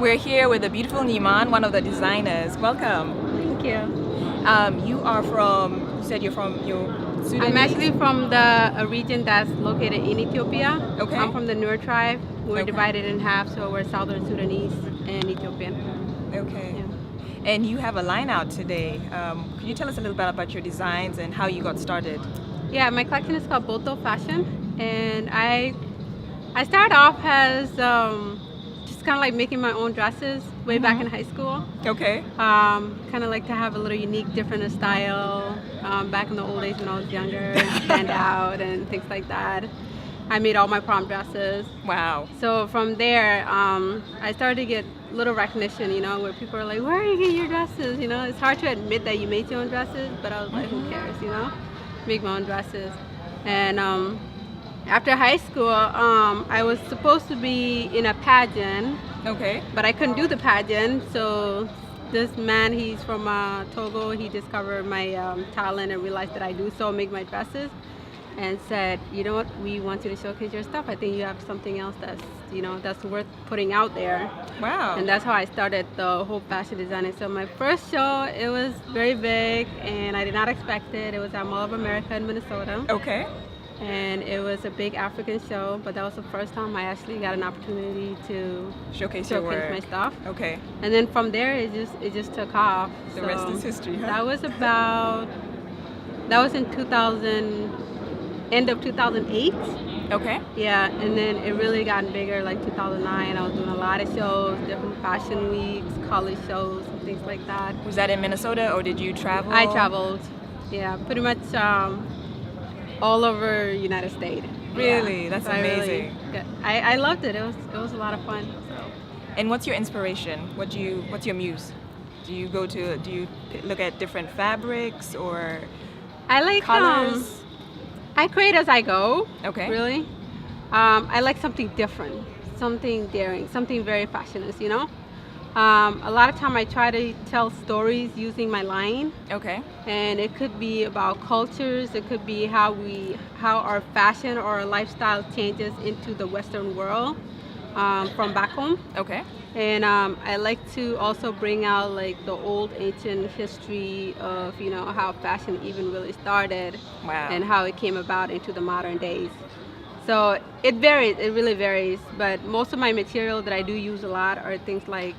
We're here with the beautiful Niman, one of the designers. Welcome. Thank you. You are from, you said you're from, Sudanese? I'm actually from a region that's located in Ethiopia. Okay. I'm from the Nur tribe. We're Okay. divided in half, so we're Southern Sudanese and Ethiopian. Okay. Yeah. And you have a line out today. Could you tell us a little bit about your designs and how you got started? Yeah, my collection is called Boto Fashion, and I started off as just kind of like making my own dresses way back in high school. Okay. Kind of like to have a little unique, different style. Back in the old days when I was younger, stand out and things like that. I made all my prom dresses. Wow. So from there, I started to get little recognition, where people are like, where are you getting your dresses? It's hard to admit that you made your own dresses, but I was like, who cares, Make my own dresses. And after high school, I was supposed to be in a pageant. Okay. But I couldn't do the pageant, so this man, he's from Togo, he discovered my talent and realized that I do so, make my dresses, and said, you know what, we want you to showcase your stuff. I think you have something else that's, that's worth putting out there. Wow. And that's how I started the whole fashion designing. So my first show, it was very big, and I did not expect it. It was at Mall of America in Minnesota. Okay. And it was a big African show, but that was the first time I actually got an opportunity to Showcase your work. my stuff. Okay. And then from there, it just took off. The rest is history, huh? That was in 2000, end of 2008. Okay. Yeah, and then it really got bigger, like 2009. I was doing a lot of shows, different fashion weeks, college shows, and things like that. Was that in Minnesota or did you travel? I traveled, yeah, pretty much all over United States. Really? Yeah. That's So amazing. I loved it. It was a lot of fun. So. And what's your inspiration? What's your muse? Do you look at different fabrics or I like colors? I create as I go. Okay. Really. I like something different, something daring, something very fashionist, A lot of time I try to tell stories using my line. Okay. And it could be about cultures, it could be how our fashion or our lifestyle changes into the Western world from back home. Okay. And I like to also bring out like the old ancient history of how fashion even really started. Wow. And how it came about into the modern days. So it varies, it really varies, but most of my material that I do use a lot are things like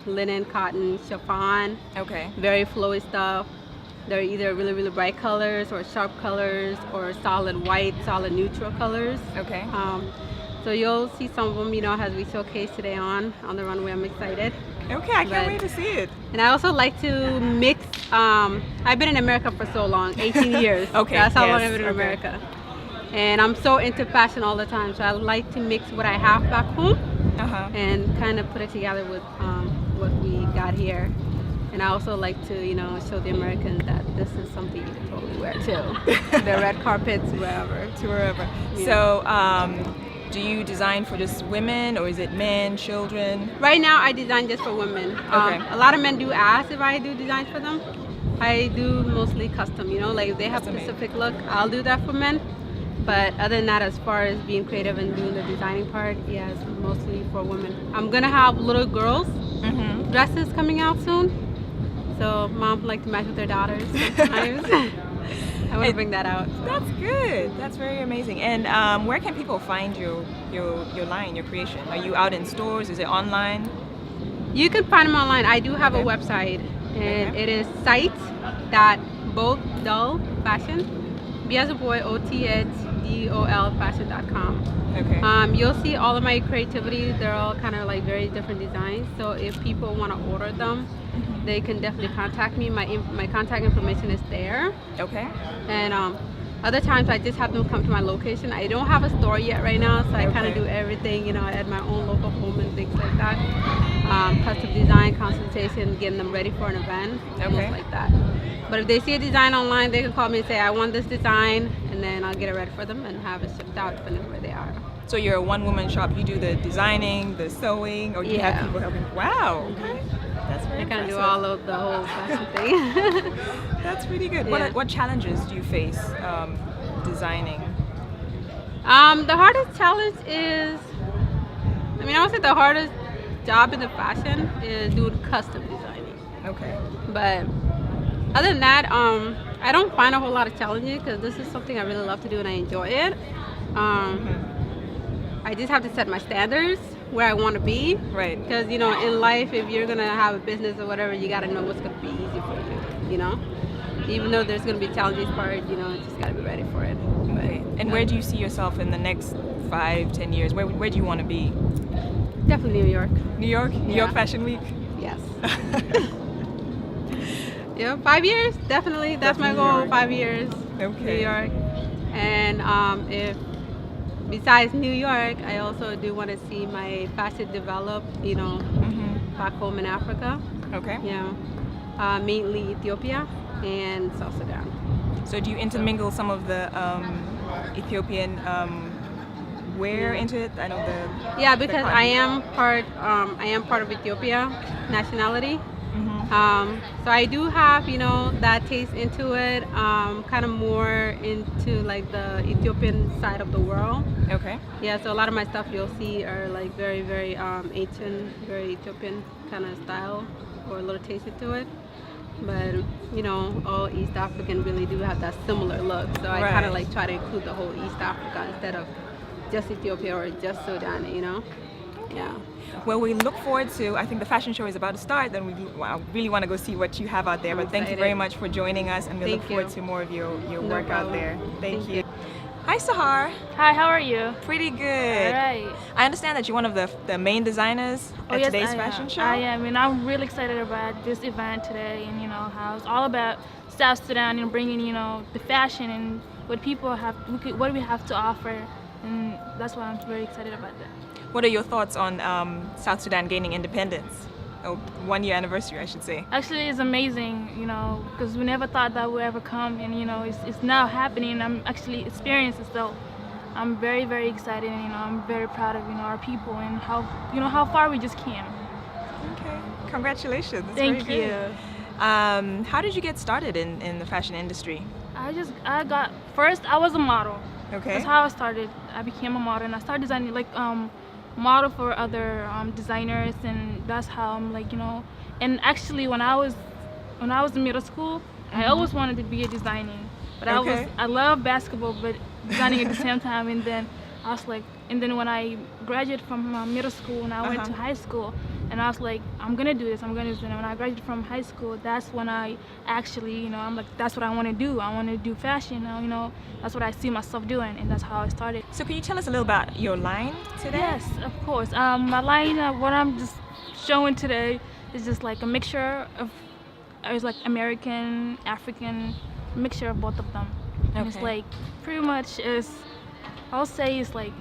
linen, cotton, chiffon, Okay. very flowy stuff. They're either really, really bright colors or sharp colors or solid white, solid neutral colors. Okay. So you'll see some of them, as we showcase today on the runway. I'm excited. Okay, I can't wait to see it. And I also like to mix, I've been in America for so long, 18 years. Okay, That's how long yes, I've been in okay. America. And I'm so into fashion all the time, so I like to mix what I have back home Uh-huh. and kind of put it together with what we got here. And I also like to, show the Americans that this is something you can totally wear too. The red carpets, wherever. To wherever. Yeah. So, do you design for just women or is it men, children? Right now, I design just for women. Okay. A lot of men do ask if I do designs for them. I do mostly custom, like if they have Custom made. specific look, I'll do that for men. But other than that, as far as being creative and doing the designing part, yeah, it's mostly for women. I'm gonna have little girls Mm-hmm. dresses coming out soon. So mom like to match with their daughters sometimes. I want to bring that out. That's good. That's very amazing. And where can people find your line, your creation? Are you out in stores? Is it online? You can find them online. I do have a Okay. website, and Okay. it is site.bothdolfashion, B as a boy, OTHDOL fashion.com. Okay. You'll see all of my creativity. They're all kind of like very different designs. So if people want to order them, they can definitely contact me. My contact information is there. Okay. And other times I just have them come to my location. I don't have a store yet right now, so I kind of Okay. do everything, at my own local home and things like that. Custom design, consultation, getting them ready for an event, Okay. almost like that. But if they see a design online, they can call me and say, I want this design, and then I'll get it ready for them and have it shipped out depending on where they are. So you're a one-woman shop. You do the designing, the sewing, or you have Yeah. people helping? Wow. Okay. That's very I kind of do impressive. all of the whole fashion thing. That's really good. Yeah. What challenges do you face designing? The hardest challenge is, I would say the hardest job in the fashion is doing custom designing. Okay. But other than that, I don't find a whole lot of challenging because this is something I really love to do and I enjoy it. I just have to set my standards where I want to be. Right. Because, you know, in life, if you're going to have a business or whatever, you got to know what's going to be easy for you, you know? Even though there's going to be challenging part, you know, you just got to be ready for it. Okay. And where do you see yourself in the next 5-10 years? Where do you want to be? Definitely New York. New York? New York Fashion Week? Yes. Yeah, 5 years, definitely. That's my goal, 5 years. Okay. New York. And if besides New York, I also do want to see my fashion develop, you know, back home in Africa. Okay. Yeah. Mainly Ethiopia and South Sudan. So do you intermingle some of the Ethiopian wear into it? I know the Yeah, because I am part of Ethiopia nationality. So I do have, you know, that taste into it, kind of more into like the Ethiopian side of the world. Okay. Yeah, so a lot of my stuff you'll see are like very, very ancient, very Ethiopian kind of style or a little taste into it. But, you know, all East African really do have that similar look. So I kind of like try to include the whole East Africa instead of just Ethiopia or just Sudan, you know? Yeah. Well, we look forward to, I think the fashion show is about to start, then I really want to go see what you have out there. But thank you very much for joining us, and we look forward to more of your work out there. Thank you. Hi, Sahar. Hi, how are you? Pretty good. All right. I understand that you're one of the main designers at today's fashion show. I am, and I'm really excited about this event today, and you know how it's all about South Sudan and bringing, you know, the fashion and what people have, what we have to offer, and that's why I'm very excited about that. What are your thoughts on South Sudan gaining independence? Oh, 1 year anniversary, I should say. Actually, it's amazing, you know, because we never thought that would ever come, and you know, it's now happening, and I'm actually experiencing it. So I'm very, very excited, and you know, I'm very proud of, you know, our people and how far we just came. Okay, congratulations. That's Thank very you. good. How did you get started in the fashion industry? First I was a model. Okay. That's how I started. I became a model, and I started designing like model for other designers, and that's how I'm like, you know. And actually, when I was in middle school, I always wanted to be a designer, but I love basketball, but designing at the same time. And then I was like, and then when I graduated from middle school and I went to high school, and I was like, I'm gonna do this. And when I graduated from high school, that's when I actually, you know, I'm like, that's what I want to do. I want to do fashion now, you know. That's what I see myself doing, and that's how I started. So can you tell us a little about your line today? Yes, of course. My line, what I'm just showing today is just like a mixture of, it's like American, African, mixture of both of them. And it's like pretty much I'll say it's like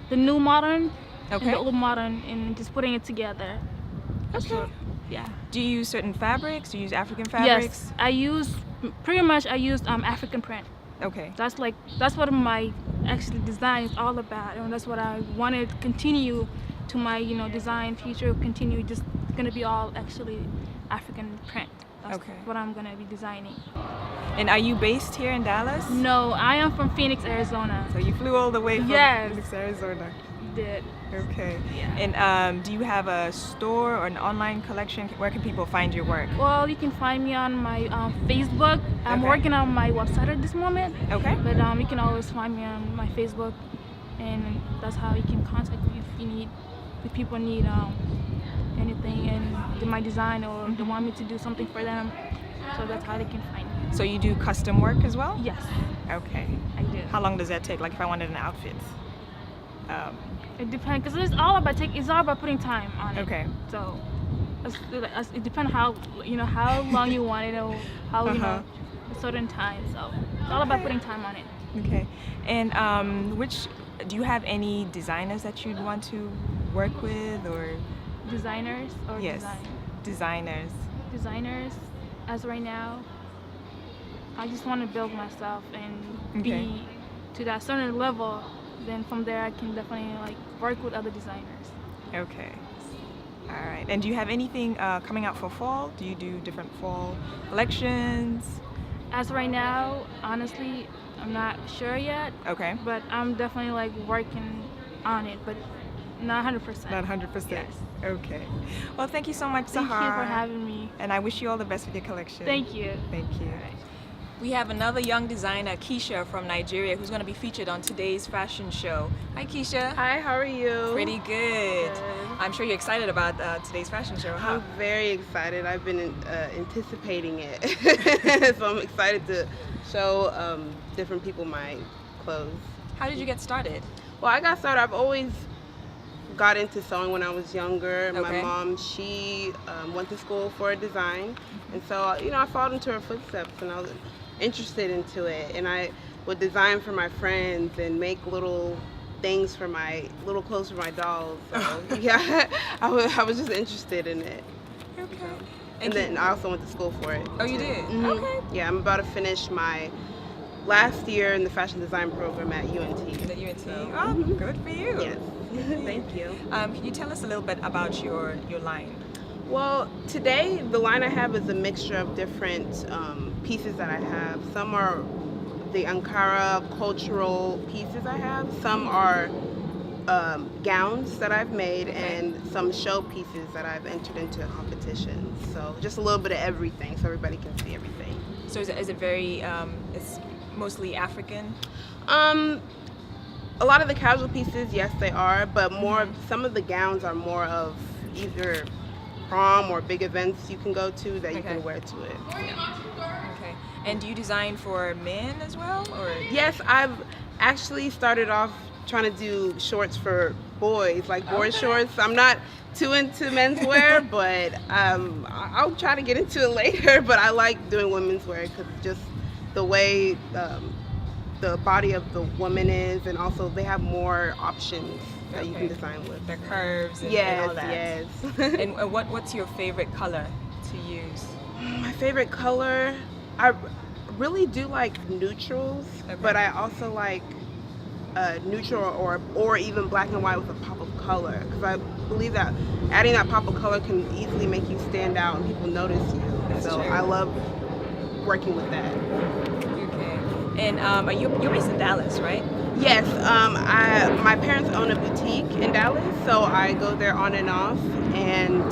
the new modern and the old modern, and just putting it together. Okay. Yeah. Do you use certain fabrics? Do you use African fabrics? Yes, I use African print. Okay. That's what my actually design is all about, and that's what I want to continue to my, you know, design future. Continue just gonna be all actually African print. That's what I'm gonna be designing. And are you based here in Dallas? No, I am from Phoenix, Arizona. So you flew all the way from Phoenix, Arizona. Did. Okay. Yeah. And do you have a store or an online collection? Where can people find your work? Well, you can find me on my Facebook. I'm working on my website at this moment. Okay. But you can always find me on my Facebook, and that's how you can contact me if people need anything in my design, or they want me to do something for them. So that's how they can find me. So you do custom work as well? Yes. Okay. I do. How long does that take? Like if I wanted an outfit? It depends, because it's all about putting time on it. Okay. So it depends how long you want it, or how you know a certain time. So it's all about putting time on it. Okay. And do you have any designers that you'd want to work with, or designers or designers? Designers. As right now, I just want to build myself and be to that certain level. Then from there, I can definitely like work with other designers. Okay. All right. And do you have anything coming out for fall? Do you do different fall collections? As right now, honestly, I'm not sure yet. Okay. But I'm definitely like working on it. But Not 100%. Not 100%. Yes. Okay. Well, thank you so much, Sahar. Thank you for having me. And I wish you all the best with your collection. Thank you. Thank you. We have another young designer, Keisha from Nigeria, who's going to be featured on today's fashion show. Hi, Keisha. Hi, how are you? Pretty good. I'm sure you're excited about today's fashion show, huh? I'm very excited. I've been anticipating it. So I'm excited to show different people my clothes. How did you get started? Well, I got started, I've always got into sewing when I was younger. Okay. My mom, she went to school for design. And so, you know, I followed into her footsteps and I was interested into it. And I would design for my friends and make little things for little clothes for my dolls. So yeah, I was just interested in it. Okay. And then I also went to school for it. Oh, you did? Mm-hmm. Okay. Yeah, I'm about to finish my last year in the fashion design program at UNT. At UNT? So, Oh, good for you. yes. Thank you. Can you tell us a little bit about your line? Well, today the line I have is a mixture of different pieces that I have. Some are the Ankara cultural pieces I have. Some are gowns that I've made, and some show pieces that I've entered into competitions. So just a little bit of everything, so everybody can see everything. So is it very? It's mostly African. A lot of the casual pieces, yes, they are, but some of the gowns are more of either prom or big events you can go to that you can wear to it. Okay. And do you design for men as well, or? Yes, I've actually started off trying to do shorts for boys, like board shorts. I'm not too into menswear, but I'll try to get into it later. But I like doing women's wear because just the way the body of the woman is, and also they have more options that you can design with. The curves and, Yes, and all that. yes. And what's your favorite color to use? My favorite color, I really do like neutrals, but I also like neutral or even black and white with a pop of color, because I believe that adding that pop of color can easily make you stand out and people notice you. That's so true. I love working with that. Okay. And you're based in Dallas, right? Yes, my parents own a boutique in Dallas, so I go there on and off, and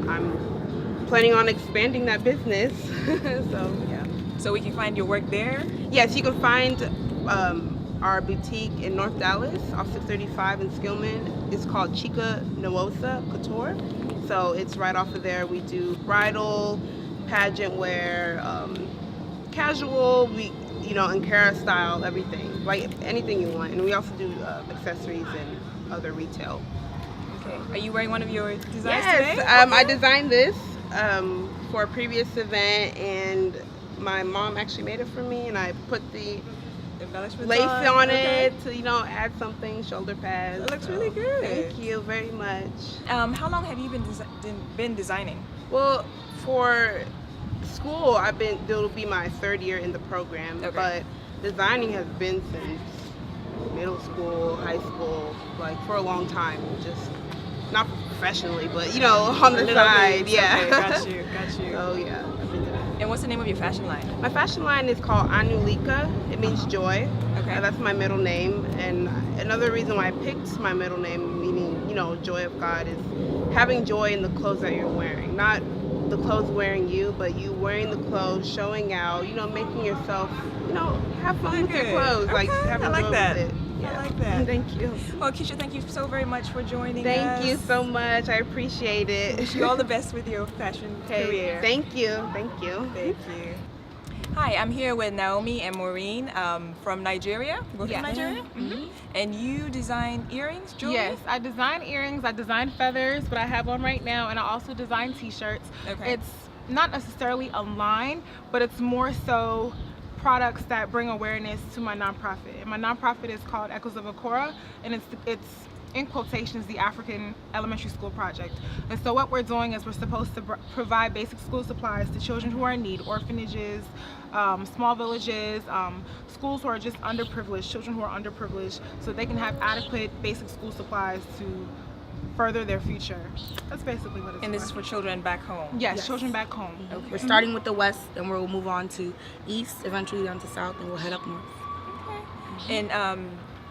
I'm planning on expanding that business. So yeah. So we can find your work there? Yes, you can find our boutique in North Dallas off 635 in Skillman. It's called Chica Noosa Couture. So it's right off of there. We do bridal, pageant wear, casual, Ankara style, everything, like anything you want. And we also do accessories and other retail. Okay. Are you wearing one of your designs Yes, today? I designed this for a previous event, and my mom actually made it for me, and I put the lace on it to, add something, shoulder pads. It looks really good. Thank you very much. How long have you been designing? Well, for school, it'll be my third year in the program, but designing has been since middle school, high school, like for a long time. Just not professionally, but on the side. Yeah. Okay, got you. So yeah, I've been doing it. And what's the name of your fashion line? My fashion line is called Anulika. It means joy. Okay. That's my middle name. And another reason why I picked my middle name, meaning, joy of God, is having joy in the clothes that you're wearing. Not the clothes wearing you, but you wearing the clothes, showing out, making yourself, have fun with your clothes. Okay. Like, have I like fun that. with it. I like that. Thank you. Well, Keisha, thank you so very much for joining us. Thank you so much. I appreciate it. Wish you all the best with your fashion career. Thank you. Thank you. Thank you. Hi, I'm here with Naomi and Maureen from Nigeria. You both from Nigeria? Mm-hmm. And you design earrings, jewelry? Yes, I design earrings, I design feathers, but I have one right now, and I also design t-shirts. Okay. It's not necessarily a line, but it's more so products that bring awareness to my nonprofit. And my nonprofit is called Echoes of Akora, and it's in quotations, the African Elementary School Project. And so what we're doing is we're supposed to provide basic school supplies to children who are in need, orphanages, small villages, schools who are just underprivileged, children who are underprivileged, so they can have adequate basic school supplies to further their future. That's basically what it's And this is for children back home? Yes, children back home. Okay. We're starting with the west, and we'll move on to east, eventually down to south, and we'll head up north. Okay. And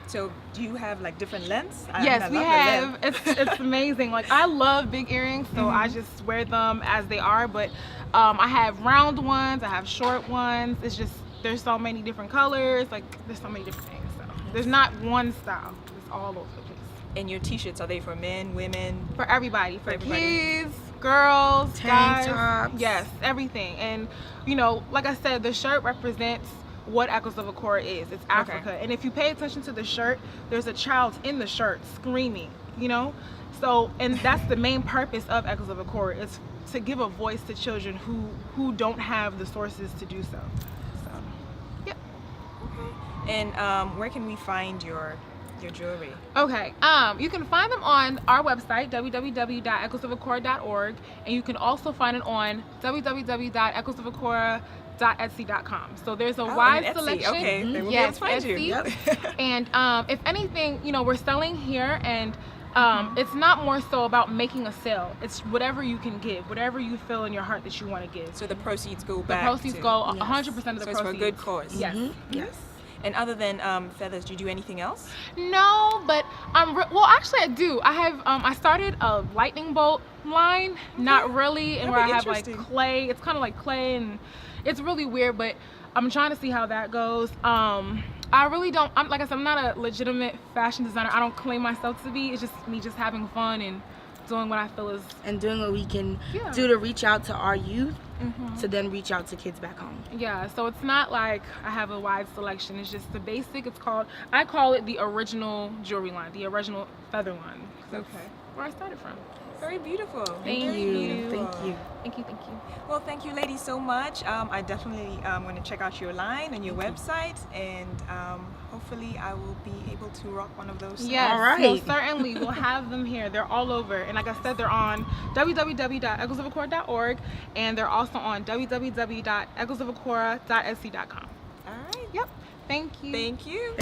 So do you have like different lengths? Yes, we love the have. length. It's amazing. Like I love big earrings, so I just wear them as they are. But I have round ones, I have short ones. It's just there's so many different colors. Like there's so many different things. So there's not one style. It's all over the place. And your t-shirts, are they for men, women? For everybody, for everybody. kids, girls, Tank guys. tops. Yes, everything. And you know, like I said, the shirt represents what Echoes of Akora is. It's Africa. And if you pay attention to the shirt, there's a child in the shirt screaming, you know? So, and that's the main purpose of Echoes of Akora, is to give a voice to children who don't have the sources to do so. So, yeah. And where can we find your jewelry? Okay, you can find them on our website, www.echoesofakora.org, and you can also find it on www.echoesofakora.etsy.com. So there's a wide selection. Okay, then we'll yes, be able to find you. Etsy. And if anything, you know, we're selling here, and it's not more so about making a sale. It's whatever you can give, whatever you feel in your heart that you want to give. So the proceeds go The back. proceeds to, go 100% of the so proceeds. it's for a good cause. Yes. Yes. And other than feathers, do you do anything else? No, but well, actually I do. I have I started a lightning bolt line, not really, and where I have like clay. It's kind of like clay, and it's really weird, but I'm trying to see how that goes. I really don't. Like I said, I'm not a legitimate fashion designer. I don't claim myself to be. It's just me just having fun and doing what I feel is And doing what we can do to reach out to our youth, to then reach out to kids back home. Yeah, so it's not like I have a wide selection. It's just the basic. I call it the original jewelry line, the original feather line. That's where I started from. Very beautiful. Thank Very you. beautiful. Thank you. Thank you, thank you. Well, thank you, ladies, so much. I definitely going to check out your line and your website, and hopefully I will be able to rock one of those. Yes, All right. most certainly. We'll have them here. They're all over. And like I said, they're on www.echoesofakora.org, and they're also on www.echoesofakora.etsy.com. All right. Yep. Thank you. Thank you.